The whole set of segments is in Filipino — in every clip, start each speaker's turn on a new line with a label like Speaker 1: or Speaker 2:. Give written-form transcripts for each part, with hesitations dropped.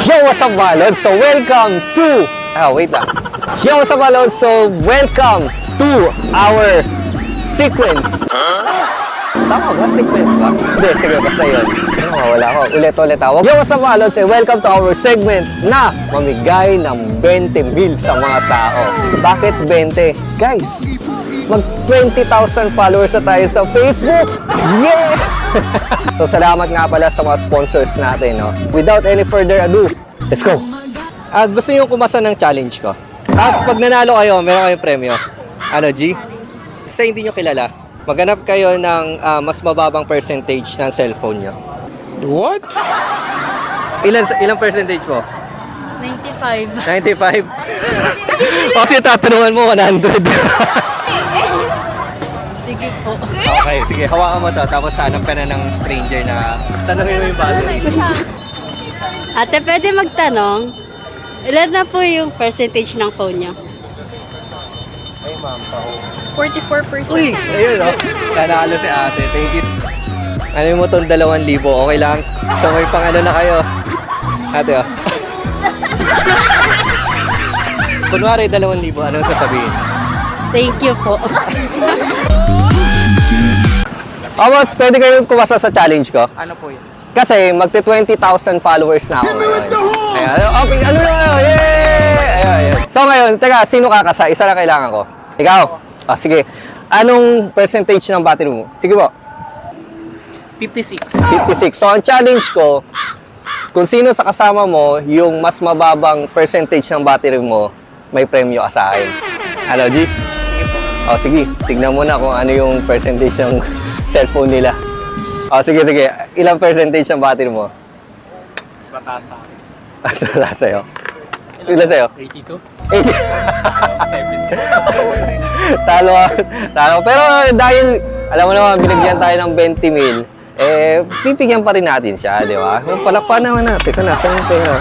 Speaker 1: Yo, what's up mga lods? So welcome to... wait lang. Yo, what's up mga lods? So welcome to our sequence. Tama ba? Sequence ba? Hindi, sige, basta yun. Wala ko. Ulit-ulit ako. Yo, what's up mga lods? Welcome to our segment na mamigay ng 20 mil sa mga tao. Bakit 20? Guys, mag 20,000 followers na tayo sa Facebook. Yeah! So salamat nga pala sa mga sponsors natin. No? Without any further ado, let's go! Gusto nyo kumasa ng challenge ko. Tapos pag nanalo kayo, meron kayong premyo. Ano, G? Sa hindi nyo kilala, maghanap kayo ng mas mababang percentage ng cellphone nyo.
Speaker 2: What?
Speaker 1: Ilang percentage mo?
Speaker 3: 95.
Speaker 1: 95? Kasi tatanungan mo 100.
Speaker 3: Sige po.
Speaker 1: Okay, sige, hawakan mo to. Tapos hanap ka na ng stranger na tanongin mo yung battery.
Speaker 3: Ate, pwede magtanong? Ilan na po yung percentage ng phone niyo?
Speaker 1: Ay, ma'am, pao.
Speaker 3: 44%.
Speaker 1: Uy! Ayun, oh. Nanalo si ate. Thank you. Ano mo itong 2,000? Okay lang. So, may pang ano na kayo. Ate, oh. Kunwari, 2,000. Anong sasabihin?
Speaker 3: Thank you po.
Speaker 1: Boss, pwede kayong kumasa sa challenge ko?
Speaker 2: Ano po yun?
Speaker 1: Kasi magti 20,000 followers na ako ngayon. Ayan, okay, ano na ngayon? Yay! Ayan. So ngayon, teka, sino kakasa? Isa lang kailangan ko. Ikaw? Sige. Anong percentage ng battery mo? Sige po.
Speaker 2: 56.
Speaker 1: 56. So ang challenge ko, kung sino sa kasama mo, yung mas mababang percentage ng battery mo, may premyo ka sa akin. Ano, G? Sige. Tignan mo na kung ano yung percentage ng cellphone nila. Sige. Ilang percentage ng battery mo?
Speaker 2: Batasa.
Speaker 1: Wala sa'yo. Ilan sa'yo?
Speaker 2: 82.
Speaker 1: 80.
Speaker 2: 70.
Speaker 1: Talo. Pero dahil, alam mo naman, binigyan tayo ng 20 mil, pipigyan pa rin natin siya, di ba? Palakpan naman natin. Ito na, saan yung pera?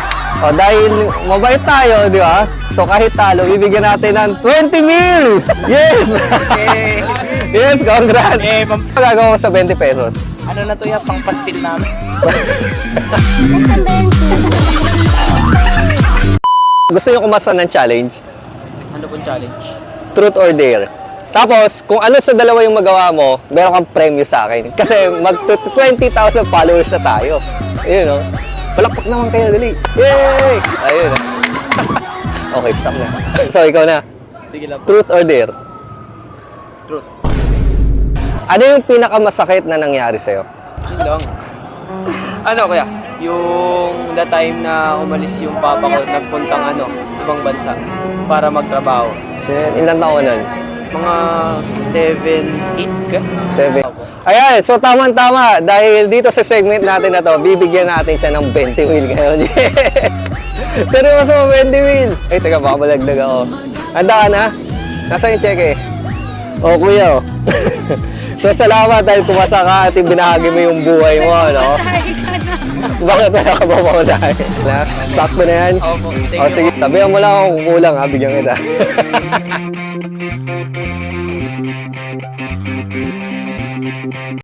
Speaker 1: Dahil mabait tayo, di ba? So kahit talo, bibigyan natin ng 20 mil! Yes! Yes, congrats! Gagawa ko sa 20 pesos.
Speaker 2: Ano na to yan? Pang pastil namin.
Speaker 1: Gusto nyo kumasa ng challenge?
Speaker 2: Ano pong challenge?
Speaker 1: Truth or dare. Tapos, kung ano sa dalawa yung magawa mo, meron kang premyo sa akin. Kasi mag 20,000 followers na tayo. Ayun, no? Palakpak naman kayo, dali. Yay! Ayun. Okay, stop na. So, ikaw na.
Speaker 2: Sige lang po.
Speaker 1: Truth or dare?
Speaker 2: Truth.
Speaker 1: Ano yung pinakamasakit na nangyari sa'yo?
Speaker 2: Yun lang. Ano kaya? Yung the time na umalis yung papa ko, nagpuntang ibang bansa para magtrabaho.
Speaker 1: Ilan taon ka nun?
Speaker 2: Mga 7, 8 ka?
Speaker 1: 7. Ayan, so tama-tama. Dahil dito sa segment natin na to, bibigyan natin siya ng 20 mil ngayon. Yes! Seryoso, 20 mil! Ay, teka, baka malagdag ako. Handa ka na? Nasaan yung cheque? Kuya, So, salamat dahil kumasa ka at binahagi mo yung buhay mo, no? Bakit na nakababaw sa akin? Sakto na yan?
Speaker 2: Opo.
Speaker 1: Sige, sabihan mo lang kung kukulang, bigyan kita.